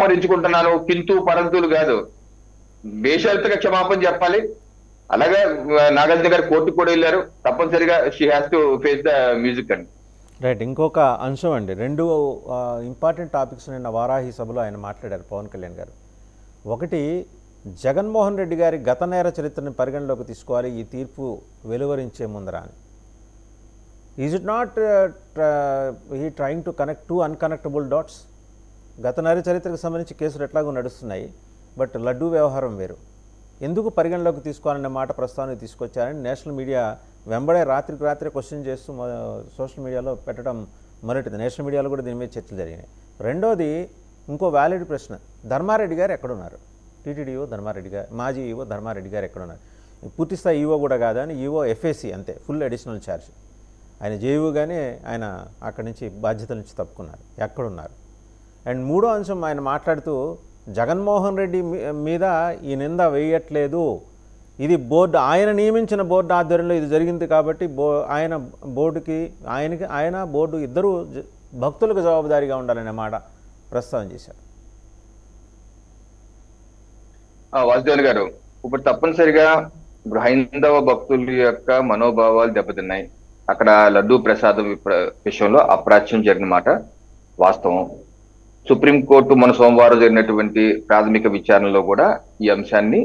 మరించుకుంటున్నాను కింతు పరంతులు కాదు, బేషరతుగా క్షమాపణ చెప్పాలి. అలాగే నాగార్జున గారు కోర్టుకు కూడా వెళ్ళారు. తప్పనిసరిగా she has to face the music అండి. రైట్. ఇంకొక అంశం అండి, రెండు ఇంపార్టెంట్ టాపిక్స్ నిన్న వారాహి సభలో ఆయన మాట్లాడారు పవన్ కళ్యాణ్ గారు. ఒకటి, జగన్మోహన్ రెడ్డి గారి గత నేర చరిత్రని పరిగణలోకి తీసుకోవాలి ఈ తీర్పు వెలువరించే ముందర అని. Is it not he trying to connect to unconnectable dots? గత నేర చరిత్రకు సంబంధించి కేసులు ఎట్లాగో నడుస్తున్నాయి, బట్ లడ్డూ వ్యవహారం వేరు. ఎందుకు పరిగణలోకి తీసుకోవాలనే మాట ప్రస్తావన తీసుకొచ్చారని నేషనల్ మీడియా వెంబడే రాత్రికి రాత్రి క్వశ్చన్ చేస్తూ సోషల్ మీడియాలో పెట్టడం మొదటిది. నేషనల్ మీడియాలో కూడా దీని మీద చర్చలు జరిగినాయి. రెండోది, ఇంకో వ్యాలిడ్ ప్రశ్న, ధర్మారెడ్డి గారు ఎక్కడున్నారు? టీటీడీ ఈవో ధర్మారెడ్డి గారు, మాజీ ఈవో ధర్మారెడ్డి గారు ఎక్కడున్నారు? పూర్తిస్థాయి ఈవో కూడా కాదని, ఈవో ఎఫ్ఏసి అంతే, ఫుల్ అడిషనల్ ఛార్జ్. ఆయన జేఈఓగానే ఆయన అక్కడి నుంచి బాధ్యతల నుంచి తప్పుకున్నారు, ఎక్కడున్నారు? అండ్ మూడో అంశం, ఆయన మాట్లాడుతూ జగన్మోహన్ రెడ్డి మీద ఈ నింద వేయట్లేదు, ఇది బోర్డు, ఆయన నియమించిన బోర్డు ఆధ్వర్యంలో ఇది జరిగింది కాబట్టి ఆయన బోర్డుకి ఆయన బోర్డు ఇద్దరు భక్తులకు జవాబుదారీగా ఉండాలనే మాట ప్రస్తావన చేశారు. వాసుదేవన్ గారు, ఇప్పుడు తప్పనిసరిగా ఇప్పుడు హైందవ భక్తుల యొక్క మనోభావాలు దెబ్బతిన్నాయి. అక్కడ లడ్డూ ప్రసాదం విషయంలో అప్రాచ్యం జరిగిన మాట వాస్తవం. సుప్రీంకోర్టు మన సోమవారం జరిగినటువంటి ప్రాథమిక విచారణలో కూడా ఈ అంశాన్ని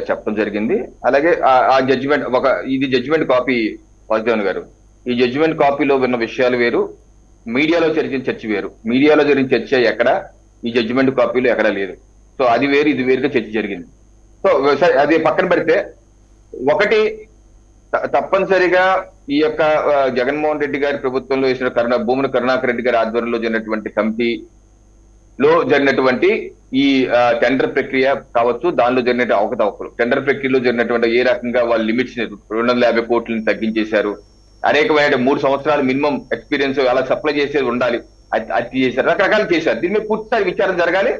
చెప్పడం జరిగింది. అలాగే ఆ జడ్జిమెంట్ ఇది జడ్జిమెంట్ కాపీ వాసుదేవన్ గారు. ఈ జడ్జిమెంట్ కాపీలో విన్న విషయాలు వేరు, మీడియాలో జరిగిన చర్చ వేరు. మీడియాలో జరిగిన చర్చ ఎక్కడ, ఈ జడ్జిమెంట్ కాపీలో ఎక్కడ లేదు. సో అది వేరు, ఇది వేరుగా చర్చ జరిగింది. సో అది పక్కన పెడితే, ఒకటి తప్పనిసరిగా ఈ యొక్క జగన్మోహన్ రెడ్డి గారి ప్రభుత్వంలో వేసిన భూమన కరుణాకర్ రెడ్డి గారి ఆధ్వర్యంలో జరిగినటువంటి కమిటీలో జరిగినటువంటి ఈ టెండర్ ప్రక్రియ కావచ్చు, దానిలో జరిగిన అవకతవకలు, టెండర్ ప్రక్రియలో జరిగినటువంటి ఏ రకంగా వాళ్ళు లిమిట్స్ 250 కోట్లని తగ్గించేశారు, అనేకమైన 3 సంవత్సరాలు మినిమం ఎక్స్పీరియన్స్ అలా సప్లై చేసేది ఉండాలి, అది చేశారు, రకరకాలు చేశారు. దీని మీద పూర్తిస్థాయి విచారణ జరగాలి.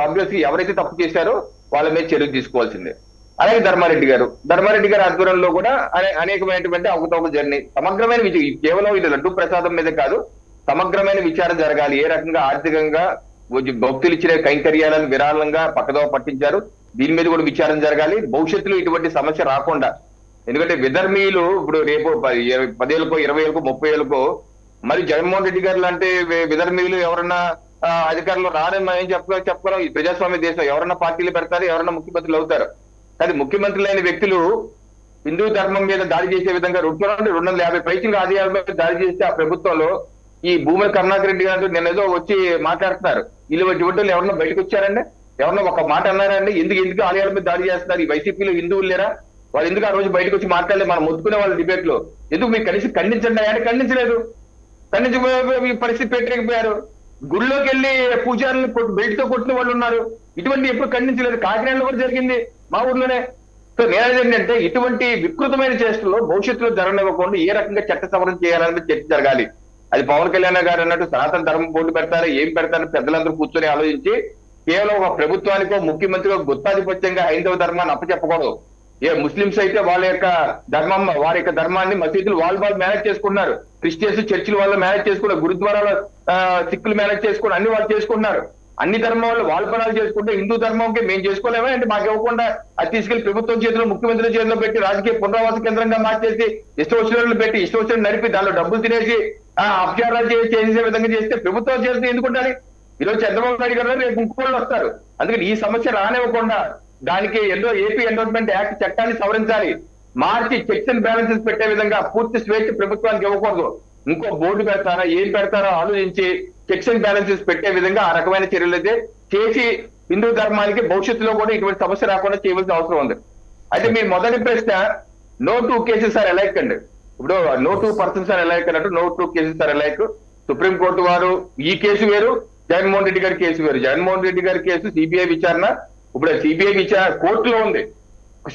ఆబ్వియస్లీ ఎవరైతే తప్పు చేశారో వాళ్ళ మీద చర్యలు తీసుకోవాల్సిందే. అలాగే ధర్మారెడ్డి గారి ఆధ్వర్యంలో కూడా అనేకమైనటువంటి అవకతవకలు జరిగినాయి. సమగ్రమైన విచారణ, కేవలం ఇది లడ్డు ప్రసాదం మీద కాదు, సమగ్రమైన విచారణ జరగాలి. ఏ రకంగా ఆర్థికంగా భక్తులు ఇచ్చిన కైంకర్యాలను విరాళంగా పక్కదోవ పట్టించారు, దీని మీద కూడా విచారణ జరగాలి. భవిష్యత్తులో ఇటువంటి సమస్య రాకుండా, ఎందుకంటే విధర్మీయులు ఇప్పుడు రేపు 10 ఏళ్ళకో 20 ఏళ్ళకో 30 ఏళ్ళకో మరి జగన్మోహన్ రెడ్డి గారు లాంటి విధర్మీయులు ఎవరన్నా అధికారంలో రారని మనం ఏం చెప్పగలం? ఈ ప్రజాస్వామ్య దేశం ఎవరన్నా పార్టీలు పెడతారు, ఎవరన్నా ముఖ్యమంత్రులు అవుతారు. కానీ ముఖ్యమంత్రులైన వ్యక్తులు హిందూ ధర్మం మీద దాడి చేసే విధంగా 250 పైసలు ఆదాయాల మీద దాడి చేస్తే ఆ ప్రభుత్వంలో ఈ భూమన కరుణాకర్ రెడ్డి గారు నిన్న ఏదో వచ్చి మాట్లాడుతున్నారు. వీళ్ళు యువతలు ఎవరన్నా బయటకు వచ్చారండి? ఎవరన్నా ఒక మాట అన్నారండి? ఎందుకు ఆలయాల మీద దాడి చేస్తున్నారు? ఈ వైసీపీలో హిందువులు లేరా? వాళ్ళు ఎందుకు ఆ రోజు బయటకు వచ్చి మాట్లాడలేదు? మనం మొత్తుకునే వాళ్ళ డిబేట్ లో ఎందుకు మీకు కనీసం ఖండించండి అంటే ఖండించలేదు. ఖండించబోయే పరిస్థితి పెట్టలేకపోయారు. గుళ్ళోకి వెళ్ళి పూజారులు బయటతో కొట్టిన వాళ్ళు ఉన్నారు. ఇటువంటి ఎప్పుడు ఖండించలేదు. కాకినాడలో కూడా జరిగింది, మా ఊర్లోనే. సో నేనేది ఏంటంటే, ఇటువంటి వికృతమైన చేష్టల్లో భవిష్యత్తులో జరగనివ్వకుండా ఏ రకంగా చట్ట సవరణ చేయాలనేది చర్చ జరగాలి. అది పవన్ కళ్యాణ్ గారు అన్నట్టు సనాతన ధర్మం బోర్డు పెడతారా, ఏం పెడతారని పెద్దలందరూ కూర్చొని ఆలోచించి కేవలం ఒక ప్రభుత్వానికో ముఖ్యమంత్రికో గుత్తాధిపత్యంగా హైందవ ధర్మాన్ని అప్పచెప్పకూడదు. ముస్లింస్ అయితే వాళ్ళ యొక్క వారి యొక్క ధర్మాన్ని మసీదులు వాళ్ళు మేనేజ్ చేసుకుంటున్నారు, క్రిస్టియన్స్ చర్చిలు వాళ్ళు మేనేజ్ చేసుకున్నారు, గురుద్వారాలు సిక్కులు మేనేజ్ చేసుకుని అన్ని వాళ్ళు చేసుకుంటున్నారు. అన్ని ధర్మాలు వాళ్ళ పనాలు చేసుకుంటే హిందూ ధర్మంకి మేము చేసుకోలేమా అంటే మాకు ఇవ్వకుండా అది తీసుకెళ్లి ప్రభుత్వం చేతిలో ముఖ్యమంత్రి చేతిలో పెట్టి రాజకీయ పునరావాస కేంద్రంగా మార్చేసి ఇష్టం వచ్చిన పెట్టి ఇష్టం వచ్చిన నడిపి దానిలో డబ్బులు తినేసి అపచారాలు చేసే విధంగా చేస్తే ప్రభుత్వం చేస్తే ఎందుకుంటారు? ఈరోజు చంద్రబాబు నాయుడు గారు రేపు ఇంకోళ్ళు వస్తారు. అందుకని ఈ సమస్య రానివ్వకుండా దానికి ఏపీ ఎన్విరాన్మెంట్ యాక్ట్ చట్టాన్ని సవరించాలి, మార్చి చెక్స్ అండ్ బ్యాలెన్సెస్ పెట్టే విధంగా పూర్తి స్వేచ్ఛ ప్రభుత్వానికి ఇవ్వకూడదు. ఇంకో బోర్డు పెడతారా, ఏం పెడతారో ఆలోచించి చెక్స్ అండ్ బ్యాలెన్సెస్ పెట్టే విధంగా ఆ రకమైన చర్యలు అయితే చేసి హిందూ ధర్మానికి భవిష్యత్తులో కూడా ఇటువంటి సమస్య రాకుండా చేయవలసిన అవసరం ఉంది. అయితే మీ మొదటి ప్రశ్న, నో 2 కేసెస్ ఆర్ అలైక్ అండి. ఇప్పుడు నో 2 పర్సన్స్ ఆర్ అలైక్ అన్నట్టు no 2 cases are alike. Supreme Court వారు ఈ కేసు వేరు, జగన్మోహన్ రెడ్డి గారి కేసు వేరు. జగన్మోహన్ రెడ్డి గారి కేసు సిబిఐ విచారణ, ఇప్పుడు సిబిఐ విచారణ కోర్టులో ఉంది.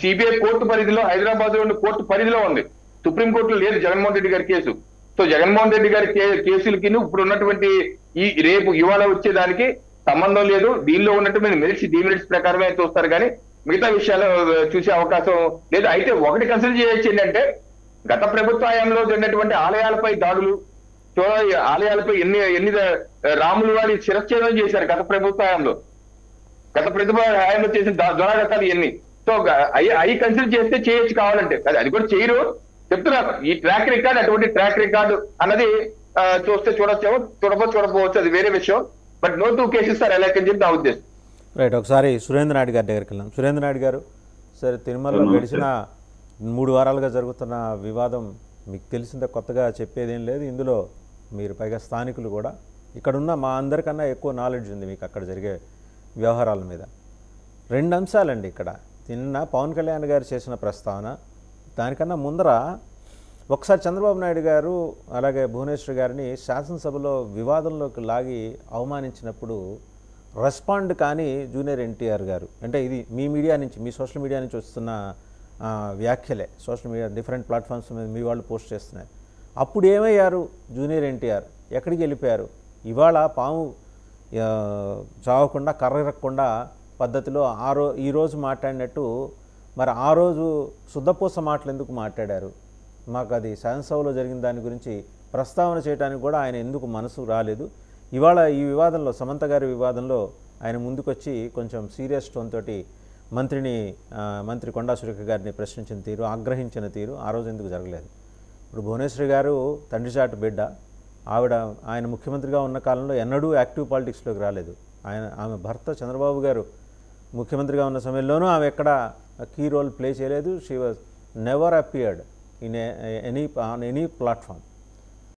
సిబిఐ కోర్టు పరిధిలో, హైదరాబాద్ లో కోర్టు పరిధిలో ఉంది, సుప్రీంకోర్టులో లేదు జగన్మోహన్ రెడ్డి గారి కేసు. సో జగన్మోహన్ రెడ్డి గారి కేసులకి ఇప్పుడు ఉన్నటువంటి ఈ రేపు ఇవాళ వచ్చేదానికి సంబంధం లేదు. దీనిలో ఉన్నటువంటి మెరిట్స్ డిమెరిట్స్ ప్రకారమే చూస్తారు, కానీ మిగతా విషయాలు చూసే అవకాశం లేదు. అయితే ఒకటి కన్సిడర్ చేయొచ్చు ఏంటంటే, గత ప్రభుత్వ హయాంలో జరిగినటువంటి ఆలయాలపై దాడులు, చూడ ఆలయాలపై ఎన్ని రాములు వారి శిరచ్ఛేదం చేశారు గత ప్రభుత్వ హయాంలో. గత ప్రభుత్వ హయాంలో చేసిన దురాగతాలు ఇవన్నీ. సో అవి కన్సిడర్ చేస్తే చేయొచ్చు కావాలంటే, అది కూడా చేయరు చెప్తున్నారు. ఈ ట్రాక్ రికార్డ్ అటువంటి ట్రాక్ రికార్డు అన్నది చూస్తే చూడకపోవచ్చు, అది వేరే విషయం. But no two cases sir ఎలా చెప్పి నా ఉద్దేశం. రైట్, ఒకసారి సురేంద్ర నాయుడు గారి దగ్గరికి వెళ్దాం. సురేంద్ర నాయుడు గారు, సరే తిరుమలలో గడిచిన 3 వారాలుగా జరుగుతున్న వివాదం మీకు తెలిసిందే, కొత్తగా చెప్పేదేం లేదు. ఇందులో మీరు పైగా స్థానికులు కూడా, ఇక్కడున్న మా అందరికన్నా ఎక్కువ నాలెడ్జ్ ఉంది మీకు అక్కడ జరిగే వ్యవహారాల మీద. 2 అంశాలండి ఇక్కడ. నిన్న పవన్ కళ్యాణ్ గారు చేసిన ప్రస్తావన, దానికన్నా ముందర ఒకసారి చంద్రబాబు నాయుడు గారు అలాగే భువనేశ్వర్ గారిని శాసనసభలో వివాదంలోకి లాగి అవమానించినప్పుడు రెస్పాండ్ కానీ జూనియర్ ఎన్టీఆర్ గారు, అంటే ఇది మీ మీడియా నుంచి, మీ సోషల్ మీడియా నుంచి వస్తున్న వ్యాఖ్యలే, సోషల్ మీడియా డిఫరెంట్ ప్లాట్ఫామ్స్ మీద మీ వాళ్ళు పోస్ట్ చేస్తున్నారు. అప్పుడు ఏమయ్యారు జూనియర్ ఎన్టీఆర్, ఎక్కడికి వెళ్ళిపోయారు? ఇవాళ పాము చావకుండా కర్రెరక్కుండా పద్ధతిలో ఈరోజు మాట్లాడినట్టు మరి ఆ రోజు శుద్ధపూస మాటలు ఎందుకు మాట్లాడారు? మాకు అది శాసనసభలో జరిగిన దాని గురించి ప్రస్తావన చేయడానికి కూడా ఆయన ఎందుకు మనసు రాలేదు? ఇవాళ ఈ వివాదంలో, సమంత గారి వివాదంలో ఆయన ముందుకొచ్చి కొంచెం సీరియస్ టోన్ తోటి మంత్రి కొండా సురేఖ గారిని ప్రశ్నించిన తీరు, ఆగ్రహించిన తీరు ఆ రోజు ఎందుకు జరగలేదు? ఇప్పుడు భువనేశ్వరి గారు తండ్రిచాటు బిడ్డ, ఆయన ముఖ్యమంత్రిగా ఉన్న కాలంలో ఎన్నడూ యాక్టివ్ పాలిటిక్స్లోకి రాలేదు. ఆమె భర్త చంద్రబాబు గారు ముఖ్యమంత్రిగా ఉన్న సమయంలోనూ ఆమె ఎక్కడ కీ రోల్ ప్లే చేయలేదు. She was never appeared in any platform.